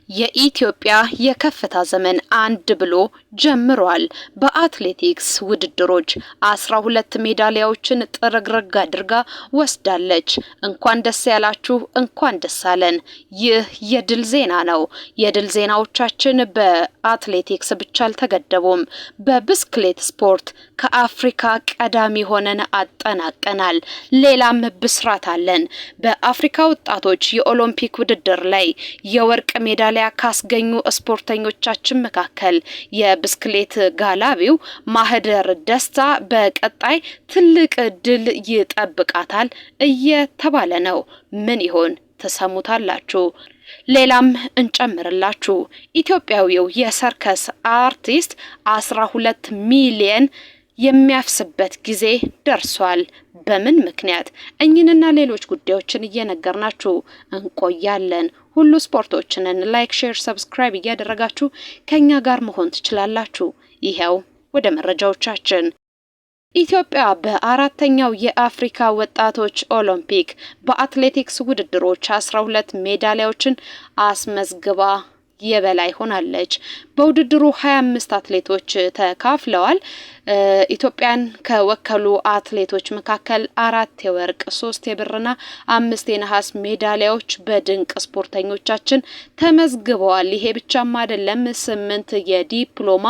የኢትዮጵያ የከፍታ ዘመን አንድ ብሎ ጀምሯል። በአትሌቲክስ ውድድሮች 12 ሜዳሊያዎችን ጥርግርግ አድርጋ ወስዳለች። እንኳን ደስ ያላችሁ፣ እንኳን ደስ አለን። ይህ የድል ዜና ነው። የድል ዜናዎቻችን በአትሌቲክስ ብቻ አልተገደቡም። በብስክሌት ስፖርት ከአፍሪካ ቀዳሚ ሆነን አጠናቀናል። ሌላም ብስራት አለን። በአፍሪካ ወጣቶች የኦሎምፒክ ውድድር ላይ የወርቅ ሜዳሊያ ካስገኙ ስፖርተኞቻችን መካከል የብስክሌት ጋላቢው ማህደር ደስታ በቀጣይ ትልቅ ድል ይጠብቃታል እየተባለ ነው። ምን ይሆን ተሰሙታላችሁ። ሌላም እንጨምርላችሁ። ኢትዮጵያዊው የሰርከስ አርቲስት 12 ሚሊዮን የሚያፍስበት ጊዜ ደርሷል። በምን ምክንያት? እኚህንና ሌሎች ጉዳዮችን እየነገርናችሁ እንቆያለን። ሁሉ ስፖርቶችንን ላይክ፣ ሼር፣ ሰብስክራይብ እያደረጋችሁ ከኛ ጋር መሆን ትችላላችሁ። ይሄው ወደ መረጃዎቻችን። ኢትዮጵያ በአራተኛው የአፍሪካ ወጣቶች ኦሎምፒክ በአትሌቲክስ ውድድሮች 12 ሜዳሊያዎችን አስመዝግባ የበላይ ሆናለች። በውድድሩ 25 አትሌቶች ተካፍለዋል። ኢትዮጵያን ከወከሉ አትሌቶች መካከል 4 የወርቅ፣ 3 የብርና 5 የነሐስ ሜዳሊያዎች በድንቅ ስፖርተኞቻችን ተመዝግበዋል። ይሄ ብቻም አይደለም፣ 8 የዲፕሎማ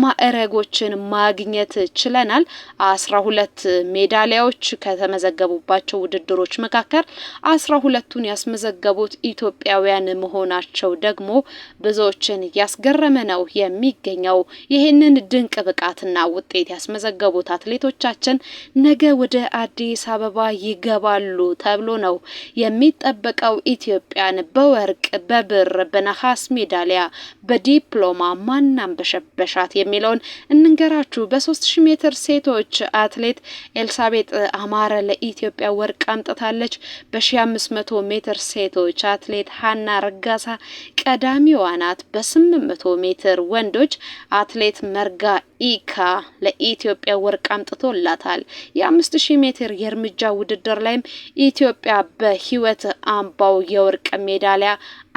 ማዕረጎችን ማግኘት ችለናል። 12 ሜዳሊያዎች ከተመዘገቡባቸው ውድድሮች መካከል 12ቱን ያስመዘገቡት ኢትዮጵያውያን መሆናቸው ደግሞ ብዙዎችን ያስገረመ ነው የሚገኘው። ይህንን ድንቅ ብቃትና ውጤት ያስመዘገቡት አትሌቶቻችን ነገ ወደ አዲስ አበባ ይገባሉ ተብሎ ነው የሚጠበቀው። ኢትዮጵያን በወርቅ፣ በብር፣ በነሐስ ሜዳሊያ በዲፕሎማ ማናንበሸበሻት የሚለውን እንንገራችሁ። በ3000 ሜትር ሴቶች አትሌት ኤልሳቤጥ አማረ ለኢትዮጵያ ወርቅ አምጥታለች። በ1500 ሜትር ሴቶች አትሌት ሀና ረጋሳ ቀዳሚዋ ናት። በ800 ሜትር ወንዶች አትሌት መርጋ ኢካ ለኢትዮጵያ ወርቅ አምጥቶላታል። የ5000 ሜትር የእርምጃ ውድድር ላይም ኢትዮጵያ በህይወት አምባው የወርቅ ሜዳሊያ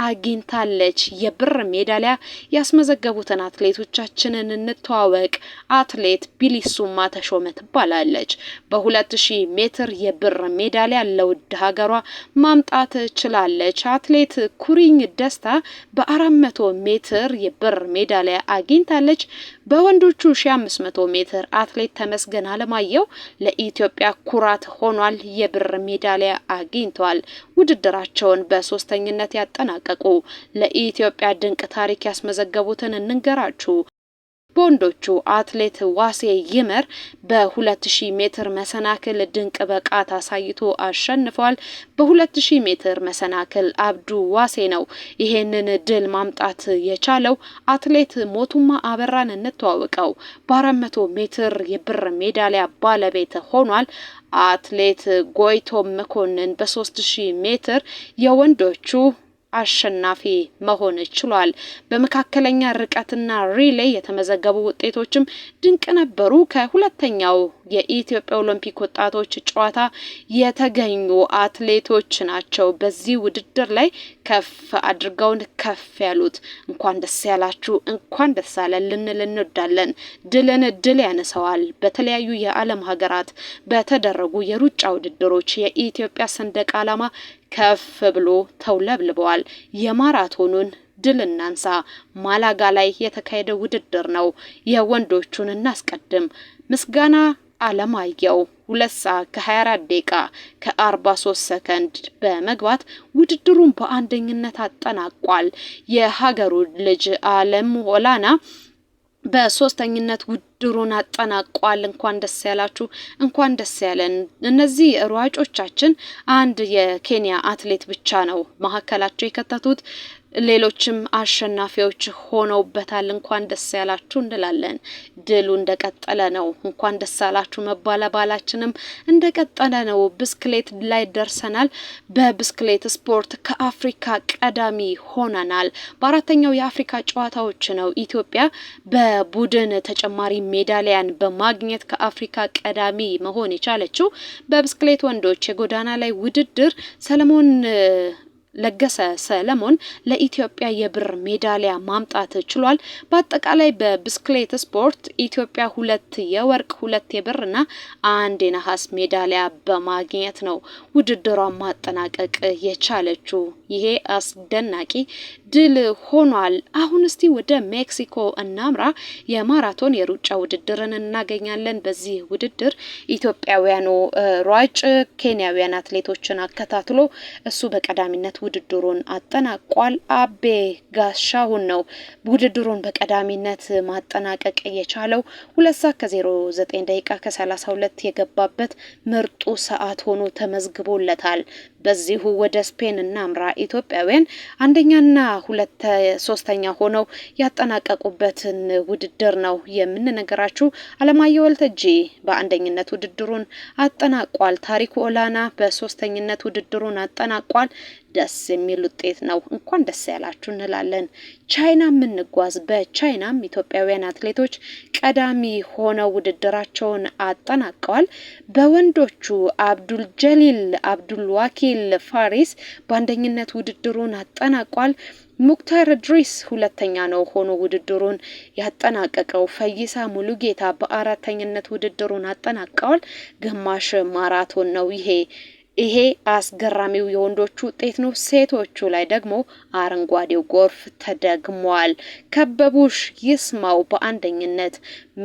አግኝታለች። የብር ሜዳሊያ ያስመዘገቡትን አትሌቶቻችንን እንተዋወቅ። አትሌት ቢሊሱማ ተሾመ ትባላለች። በ2000 ሜትር የብር ሜዳሊያ ለውድ ሀገሯ ማምጣት ችላለች። አትሌት ኩሪኝ ደስታ በ400 ሜትር የብር ሜዳሊያ አግኝታለች። በወንዶቹ 1500 ሜትር አትሌት ተመስገን አለማየሁ ለኢትዮጵያ ኩራት ሆኗል። የብር ሜዳሊያ አግኝቷል። ውድድራቸውን በሶስተኝነት ያጠናቀቁ ለኢትዮጵያ ድንቅ ታሪክ ያስመዘገቡትን እንንገራችሁ። በወንዶቹ አትሌት ዋሴ ይመር በ2000 ሜትር መሰናክል ድንቅ ብቃት አሳይቶ አሸንፏል። በ2000 ሜትር መሰናክል አብዱ ዋሴ ነው ይሄንን ድል ማምጣት የቻለው። አትሌት ሞቱማ አበራን እንተዋወቀው። በ400 ሜትር የብር ሜዳሊያ ባለቤት ሆኗል። አትሌት ጎይቶም መኮንን በ3000 ሜትር የወንዶቹ አሸናፊ መሆን ችሏል። በመካከለኛ ርቀትና ሪሌ የተመዘገቡ ውጤቶችም ድንቅ ነበሩ። ከሁለተኛው የኢትዮጵያ ኦሎምፒክ ወጣቶች ጨዋታ የተገኙ አትሌቶች ናቸው በዚህ ውድድር ላይ ከፍ አድርገውን ከፍ ያሉት። እንኳን ደስ ያላችሁ፣ እንኳን ደስ አለን ልንል እንወዳለን። ድልን ድል ያነሰዋል። በተለያዩ የዓለም ሀገራት በተደረጉ የሩጫ ውድድሮች የኢትዮጵያ ሰንደቅ ዓላማ ከፍ ብሎ ተውለብልበዋል። የማራቶኑን ድል እናንሳ። ማላጋ ላይ የተካሄደ ውድድር ነው። የወንዶቹን እናስቀድም። ምስጋና አለማየሁ 2 ሰዓት ከ24 ደቂቃ ከ43 ሰከንድ በመግባት ውድድሩን በአንደኝነት አጠናቋል። የሀገሩ ልጅ አለም ሆላና በሶስተኝነት ውድድሩን አጠናቋል። እንኳን ደስ ያላችሁ፣ እንኳን ደስ ያለን። እነዚህ ሯጮቻችን አንድ የኬንያ አትሌት ብቻ ነው መሀከላቸው የከተቱት። ሌሎችም አሸናፊዎች ሆነውበታል። እንኳን ደስ ያላችሁ እንላለን። ድሉ እንደቀጠለ ነው። እንኳን ደስ ያላችሁ መባላችንም እንደቀጠለ ነው። ብስክሌት ላይ ደርሰናል። በብስክሌት ስፖርት ከአፍሪካ ቀዳሚ ሆነናል። በአራተኛው የአፍሪካ ጨዋታዎች ነው ኢትዮጵያ በቡድን ተጨማሪ ሜዳሊያን በማግኘት ከአፍሪካ ቀዳሚ መሆን የቻለችው። በብስክሌት ወንዶች የጎዳና ላይ ውድድር ሰለሞን ለገሰ ሰለሞን ለኢትዮጵያ የብር ሜዳሊያ ማምጣት ችሏል። በአጠቃላይ በብስክሌት ስፖርት ኢትዮጵያ 2 የወርቅ 2 የብርና 1 የነሐስ ሜዳሊያ በማግኘት ነው ውድድሯን ማጠናቀቅ የቻለችው። ይሄ አስደናቂ ድል ሆኗል። አሁን እስቲ ወደ ሜክሲኮ እናምራ። የማራቶን የሩጫ ውድድርን እናገኛለን። በዚህ ውድድር ኢትዮጵያውያኑ ሯጭ ኬንያውያን አትሌቶችን አከታትሎ እሱ በቀዳሚነት ውድድሩን አጠናቋል። አቤ ጋሻሁን ነው ውድድሩን በቀዳሚነት ማጠናቀቅ የቻለው 2 ሰዓት ከ09 ደቂቃ ከ32 የገባበት ምርጡ ሰዓት ሆኖ ተመዝግቦለታል። በዚሁ ወደ ስፔን እናምራ። ኢትዮጵያውያን አንደኛና ሶስተኛ ሆነው ያጠናቀቁበትን ውድድር ነው የምንነግራችሁ። አለማየሁ ወልተጂ በአንደኝነት ውድድሩን አጠናቋል። ታሪኩ ኦላና በሶስተኝነት ውድድሩን አጠናቋል። ደስ የሚል ውጤት ነው። እንኳን ደስ ያላችሁ እንላለን። ቻይና ምንጓዝ። በቻይናም ኢትዮጵያውያን አትሌቶች ቀዳሚ ሆነው ውድድራቸውን አጠናቀዋል። በወንዶቹ አብዱል ጀሊል አብዱል ዋኪል ፋሪስ በአንደኝነት ውድድሩን አጠናቋል። ሙክታር ድሪስ ሁለተኛ ነው ሆኖ ውድድሩን ያጠናቀቀው። ፈይሳ ሙሉጌታ በአራተኝነት ውድድሩን አጠናቀዋል። ግማሽ ማራቶን ነው ይሄ አስገራሚው የወንዶቹ ውጤት ነው። ሴቶቹ ላይ ደግሞ አረንጓዴው ጎርፍ ተደግሟል። ከበቡሽ ይስማው በአንደኝነት፣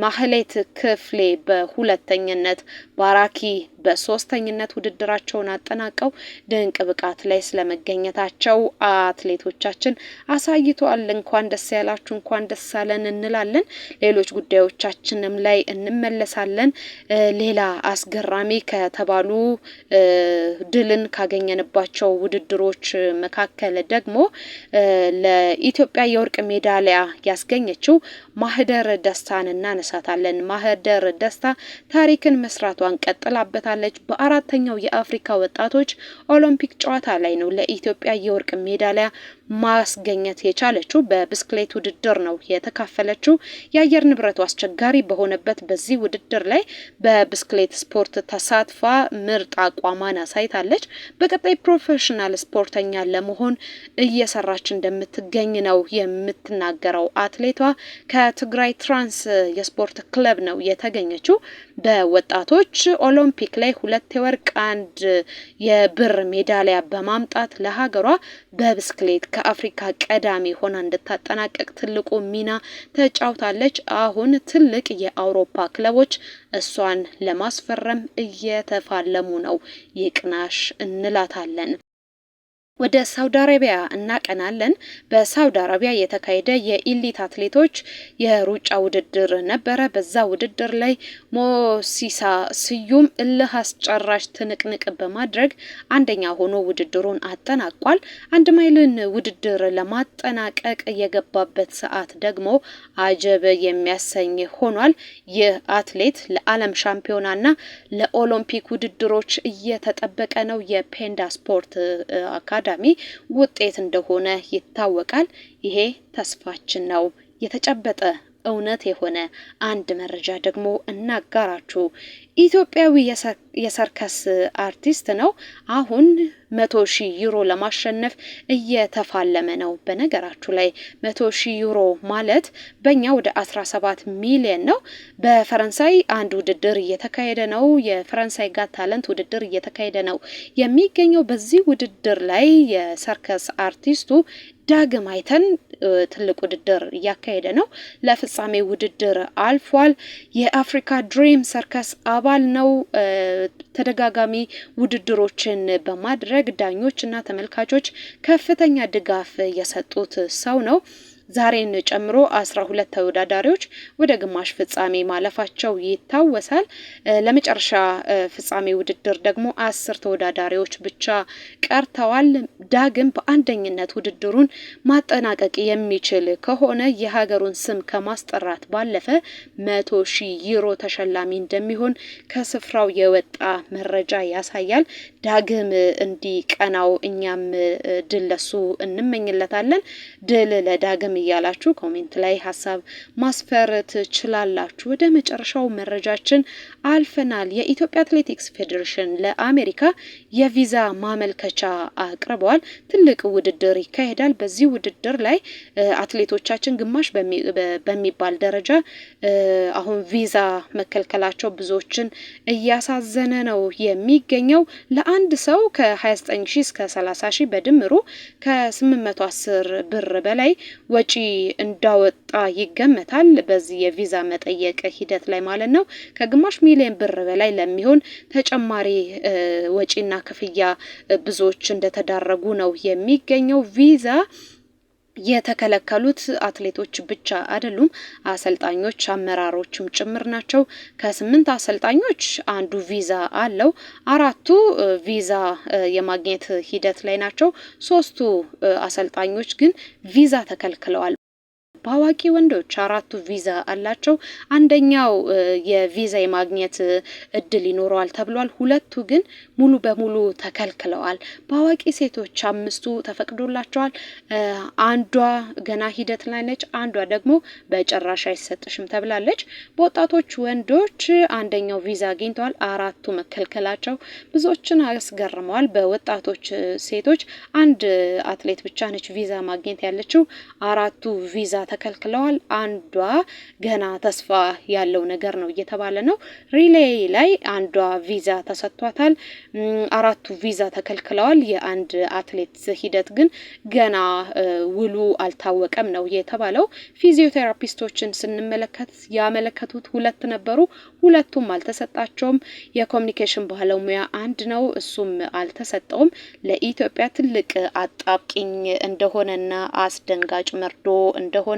ማህሌት ክፍሌ በሁለተኝነት፣ ባራኪ በሶስተኝነት ውድድራቸውን አጠናቀው ድንቅ ብቃት ላይ ስለመገኘታቸው አትሌቶቻችን አሳይተዋል። እንኳን ደስ ያላችሁ፣ እንኳን ደስ አለን እንላለን። ሌሎች ጉዳዮቻችንም ላይ እንመለሳለን። ሌላ አስገራሚ ከተባሉ ድልን ካገኘንባቸው ውድድሮች መካከል ደግሞ ለኢትዮጵያ የወርቅ ሜዳሊያ ያስገኘችው ማህደር ደስታን እናነሳታለን። ማህደር ደስታ ታሪክን መስራቷን ቀጥላበታለች። በአራተኛው የአፍሪካ ወጣቶች ኦሎምፒክ ጨዋታ ላይ ነው ለኢትዮጵያ የወርቅ ሜዳሊያ ማስገኘት የቻለችው። በብስክሌት ውድድር ነው የተካፈለችው። የአየር ንብረቱ አስቸጋሪ በሆነበት በዚህ ውድድር ላይ በብስክሌት ስፖርት ተሳትፋ ምርጥ አቋሟን አሳይታለች። በቀጣይ ፕሮፌሽናል ስፖርተኛ ለመሆን እየሰራች እንደምትገኝ ነው የምትናገረው አትሌቷ። ከትግራይ ትራንስ የስፖርት ክለብ ነው የተገኘችው። በወጣቶች ኦሎምፒክ ላይ 2 የወርቅ 1 የብር ሜዳሊያ በማምጣት ለሀገሯ በብስክሌት ከአፍሪካ ቀዳሚ ሆና እንድታጠናቀቅ ትልቁ ሚና ተጫውታለች። አሁን ትልቅ የአውሮፓ ክለቦች እሷን ለማስፈረም እየተፋለሙ ነው። ይቅናሽ እንላታለን። ወደ ሳውዲ አረቢያ እናቀናለን። በሳውዲ አረቢያ የተካሄደ የኢሊት አትሌቶች የሩጫ ውድድር ነበረ። በዛ ውድድር ላይ ሞሲሳ ስዩም እልህ አስጨራሽ ትንቅንቅ በማድረግ አንደኛ ሆኖ ውድድሩን አጠናቋል። 1 ማይልን ውድድር ለማጠናቀቅ የገባበት ሰዓት ደግሞ አጀብ የሚያሰኝ ሆኗል። ይህ አትሌት ለዓለም ሻምፒዮናና ለኦሎምፒክ ውድድሮች እየተጠበቀ ነው። የፔንዳ ስፖርት አካዳሚ ውጤት እንደሆነ ይታወቃል። ይሄ ተስፋችን ነው። የተጨበጠ እውነት የሆነ አንድ መረጃ ደግሞ እናጋራችሁ። ኢትዮጵያዊ የሰርከስ አርቲስት ነው። አሁን 100,000 ዩሮ ለማሸነፍ እየተፋለመ ነው። በነገራችሁ ላይ 100,000 ዩሮ ማለት በእኛ ወደ 17 ሚሊዮን ነው። በፈረንሳይ አንድ ውድድር እየተካሄደ ነው። የፈረንሳይ ጋት ታለንት ውድድር እየተካሄደ ነው የሚገኘው። በዚህ ውድድር ላይ የሰርከስ አርቲስቱ ዳግም አይተን ትልቅ ውድድር እያካሄደ ነው። ለፍጻሜ ውድድር አልፏል። የአፍሪካ ድሪም ሰርከስ አባል ነው። ተደጋጋሚ ውድድሮችን በማድረግ ዳኞችና ተመልካቾች ከፍተኛ ድጋፍ የሰጡት ሰው ነው። ዛሬን ጨምሮ 12 ተወዳዳሪዎች ወደ ግማሽ ፍጻሜ ማለፋቸው ይታወሳል። ለመጨረሻ ፍጻሜ ውድድር ደግሞ 10 ተወዳዳሪዎች ብቻ ቀርተዋል። ዳግም በአንደኝነት ውድድሩን ማጠናቀቅ የሚችል ከሆነ የሀገሩን ስም ከማስጠራት ባለፈ 100,000 ዩሮ ተሸላሚ እንደሚሆን ከስፍራው የወጣ መረጃ ያሳያል። ዳግም እንዲቀናው እኛም ድል ለሱ እንመኝለታለን። ድል ለዳግም እያላችሁ ኮሜንት ላይ ሀሳብ ማስፈር ትችላላችሁ። ወደ መጨረሻው መረጃችን አልፈናል። የኢትዮጵያ አትሌቲክስ ፌዴሬሽን ለአሜሪካ የቪዛ ማመልከቻ አቅርበዋል። ትልቅ ውድድር ይካሄዳል። በዚህ ውድድር ላይ አትሌቶቻችን ግማሽ በሚባል ደረጃ አሁን ቪዛ መከልከላቸው ብዙዎችን እያሳዘነ ነው የሚገኘው። ለአንድ ሰው ከ29000 እስከ 30000 በድምሩ ከ810 ብር በላይ ወጪ እንዳወጣ ይገመታል። በዚህ የቪዛ መጠየቅ ሂደት ላይ ማለት ነው። ከግማሽ ሚሊዮን ብር በላይ ለሚሆን ተጨማሪ ወጪና ክፍያ ብዙዎች እንደተዳረጉ ነው የሚገኘው። ቪዛ የተከለከሉት አትሌቶች ብቻ አይደሉም፣ አሰልጣኞች፣ አመራሮችም ጭምር ናቸው። ከ8 አሰልጣኞች አንዱ ቪዛ አለው። 4ቱ ቪዛ የማግኘት ሂደት ላይ ናቸው። 3ቱ አሰልጣኞች ግን ቪዛ ተከልክለዋል። በአዋቂ ወንዶች 4ቱ ቪዛ አላቸው። አንደኛው የቪዛ የማግኘት እድል ይኖረዋል ተብሏል። 2ቱ ግን ሙሉ በሙሉ ተከልክለዋል። በአዋቂ ሴቶች 5ቱ ተፈቅዶላቸዋል። አንዷ ገና ሂደት ላይ ነች። አንዷ ደግሞ በጭራሽ አይሰጥሽም ተብላለች። በወጣቶች ወንዶች አንደኛው ቪዛ አግኝተዋል። 4ቱ መከልከላቸው ብዙዎችን አስገርመዋል። በወጣቶች ሴቶች አንድ አትሌት ብቻ ነች ቪዛ ማግኘት ያለችው። 4ቱ ቪዛ ተከልክለዋል። አንዷ ገና ተስፋ ያለው ነገር ነው እየተባለ ነው። ሪሌይ ላይ አንዷ ቪዛ ተሰጥቷታል። 4ቱ ቪዛ ተከልክለዋል። የአንድ አትሌት ሂደት ግን ገና ውሉ አልታወቀም ነው የተባለው። ፊዚዮቴራፒስቶችን ስንመለከት ያመለከቱት 2 ነበሩ። 2ቱም አልተሰጣቸውም። የኮሚኒኬሽን ባለሙያ አንድ ነው፣ እሱም አልተሰጠውም። ለኢትዮጵያ ትልቅ አጣብቂኝ እንደሆነና አስደንጋጭ መርዶ እንደሆነ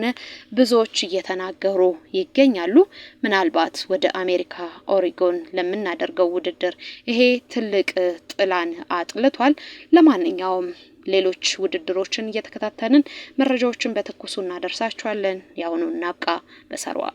ብዙዎች እየተናገሩ ይገኛሉ። ምናልባት ወደ አሜሪካ ኦሪጎን ለምናደርገው ውድድር ይሄ ትልቅ ጥላን አጥልቷል። ለማንኛውም ሌሎች ውድድሮችን እየተከታተልን መረጃዎችን በትኩሱ እናደርሳችኋለን። ያውኑ እናብቃ። በሰርዋ